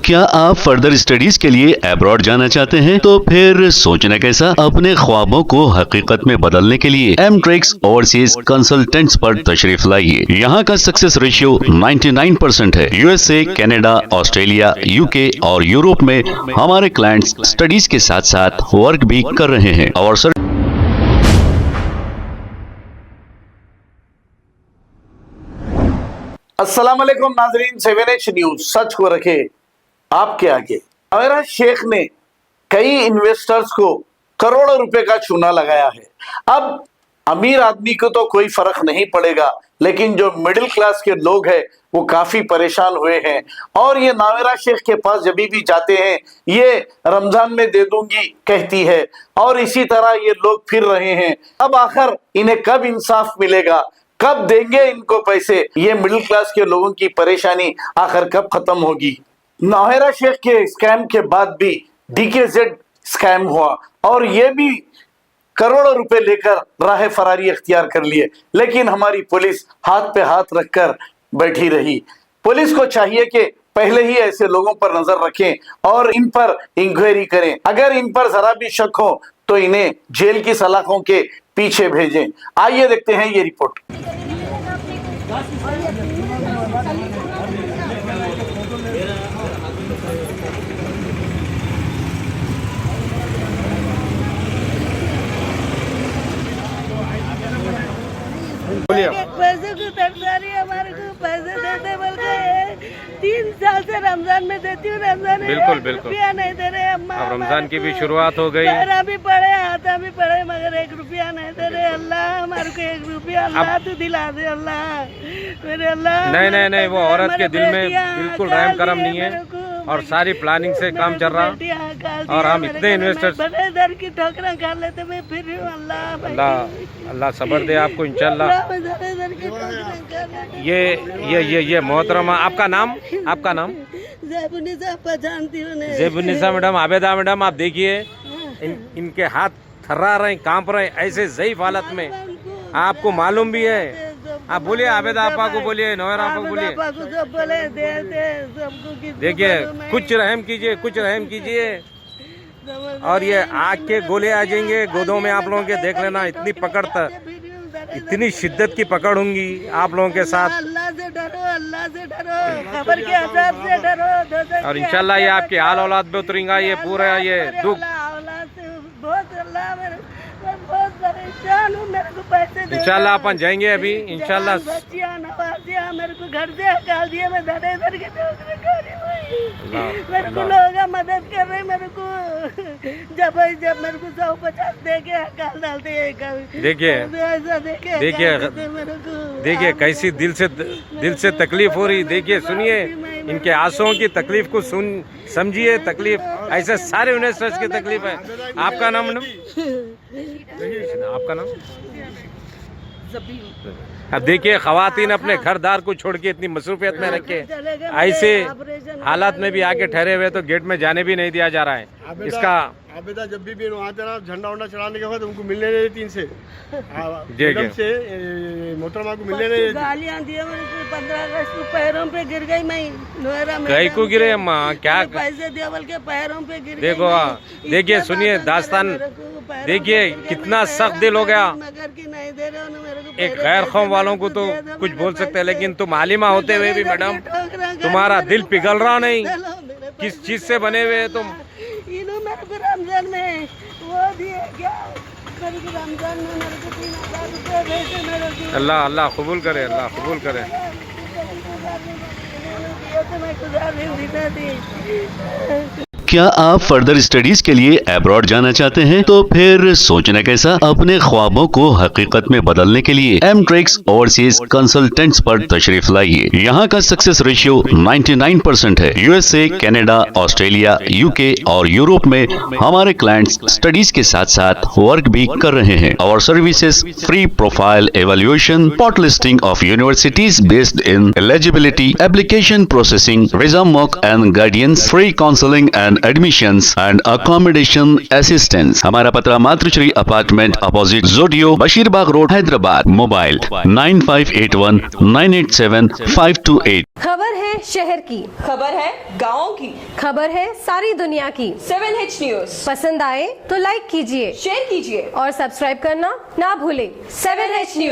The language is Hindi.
क्या आप फर्दर स्टडीज के लिए अब्रॉड जाना चाहते हैं? तो फिर सोचना कैसा, अपने ख्वाबों को हकीकत में बदलने के लिए एमट्रिक्स ओवरसीज कंसल्टेंट्स पर तशरीफ लाइए। यहाँ का सक्सेस रेशियो 99% है। यूएसए, कनाडा, ऑस्ट्रेलिया, यूके और यूरोप में हमारे क्लाइंट्स स्टडीज के साथ साथ वर्क भी कर रहे हैं और अस्सलाम वालेकुम नाजरीन, 7H न्यूज सच को रखे आपके आगे। नवेरा शेख ने कई इन्वेस्टर्स को करोड़ों रुपए का चूना लगाया है। अब अमीर आदमी को तो कोई फर्क नहीं पड़ेगा, लेकिन जो मिडिल क्लास के लोग हैं वो काफी परेशान हुए हैं। और ये नवेरा शेख के पास जब भी जाते हैं ये रमजान में दे दूंगी कहती है और इसी तरह ये लोग फिर रहे हैं। अब आखिर इन्हें कब इंसाफ मिलेगा, कब देंगे इनको पैसे? ये मिडिल क्लास के लोगों की परेशानी आखिर कब खत्म होगी? नवेरा शेख के स्कैम के बाद भी DKZ स्कैम हुआ और ये भी करोड़ों रुपए लेकर राह फरारी अख्तियार कर लिए, लेकिन हमारी पुलिस हाथ पे हाथ रखकर बैठी रही। पुलिस को चाहिए कि पहले ही ऐसे लोगों पर नजर रखें और इन पर इंक्वायरी करें। अगर इन पर जरा भी शक हो तो इन्हें जेल की सलाखों के पीछे भेजें। आइए देखते हैं ये रिपोर्ट। पैसे को तरसारी हमारे को पैसे देते बोल के 3 साल से रमजान में देती हूँ। रमजान में बिल्कुल रुपया नहीं दे रहे अम्मा। अब रमजान की भी शुरुआत हो गई। पैरा भी पड़े, हाथा भी पड़े, मगर 1 रुपया नहीं दे रहे। अल्लाह हमारे को 1 रुपया अल्लाह तू दिला दे अल्लाह, मेरे अल्लाह। नहीं, वो औरत के दिल में बिल्कुल रहम करम नहीं है और सारी प्लानिंग से काम चल रहा और हम इतने इन्वेस्टर्स दर की ठोकरा कर लेते मैं फिर अल्लाह सब्र दे आपको इंशाल्लाह। ये मोहतरमा, आपका नाम ज़ैबुन्निसा पहचानती हूँ। ज़ैबुन्निसा मैडम, आबेदा मैडम, आप देखिए इनके हाथ थर्रा रहे, कांप रहे, ऐसे ज़ईफ हालत में। आपको मालूम भी है। आप बोलिए आबेदा आपा को बोलिए, नवेरा आपा को बोलिए। देखिए कुछ रहम कीजिए, कुछ रहम कीजिए। और ये आग के गोले आ जाएंगे गोदों में आप लोगों के, देख लेना। इतनी पकड़, इतनी शिद्दत की पकड़ होंगी आप लोगों के साथ। अल्लाह से डरो, अल्लाह से डरो, खबर के अजाब से डरो। और इंशाल्लाह ये आपके हाल औलाद में उतरेगा ये पूरा ये दुख। इंशाल्लाह अपन जाएंगे अभी इंशाल्लाह। मेरे को घर से हकाल दिया, मैं धड़े धर के मेरे को लोग मदद कर रहे मेरे को। जब मेरे को 150 दे के हकाल डालते हैं। देखिए कैसी दिल से तकलीफ हो रही। देखिए सुनिए इनके आंसुओं की तकलीफ को समझिए। तकलीफ ऐसे सारे इन्वेस्टर्स की तकलीफ है। आपका नाम आपका नाम? अब देखिए खवातीन अपने घरदार को छोड़ के इतनी मसरूफियत में रखे ऐसे हालात में भी आके ठहरे हुए, तो गेट में जाने भी नहीं दिया जा रहा है। इसका आबेदा जब भी वहाँ थे झंडा वंडा चढ़ाने के बाद उनको मिलने नहीं देती इनसे मोहतरमा को मिलने नहीं देती। गालियाँ दिए मेरे को। 15 अगस्त को पैरों पे गिर गई मैं नोएरा में। कहीं को गिरे अम्मा? क्या पैसे दिया बोल के पैरों पे गिर देखो देखिए सुनिए दास्तान, देखिए कितना सख्त दिल हो गया। एक गैर कौम वालों को तो कुछ बोल सकते हैं, लेकिन तुम आलिमा होते हुए भी मैडम तुम्हारा दिल पिघल रहा नहीं? किस चीज से बने हुए हैं तुम? मेरे को रमजान में वो दिए क्या, मेरे को रमजान में मेरे को 3000 रुपये भेजे मेरे को। अल्लाह कबूल करे, अल्लाह कबूल करे। क्या आप फर्दर स्टडीज के लिए अब्रॉड जाना चाहते हैं? तो फिर सोचना कैसा, अपने ख्वाबों को हकीकत में बदलने के लिए एमट्रिक्स ओवरसीज कंसल्टेंट्स पर तशरीफ लाइए। यहाँ का सक्सेस रेशियो 99% है। यूएसए, कनाडा, ऑस्ट्रेलिया, यूके और यूरोप में हमारे क्लाइंट्स स्टडीज के साथ साथ वर्क भी कर रहे हैं और services free profile evaluation, spot listing of universities based in eligibility, application processing, visa mock and guidance, free counselling and admissions and accommodation assistance. हमारा पता मातृश्री अपार्टमेंट अपोजिट जोडियो, बशीरबाग रोड, हैदराबाद। मोबाइल 9581987528। खबर है शहर की, खबर है गाँव की, खबर है सारी दुनिया की। 7H न्यूज पसंद आए तो लाइक कीजिए, शेयर कीजिए और सब्सक्राइब करना ना भूलें। 7H news.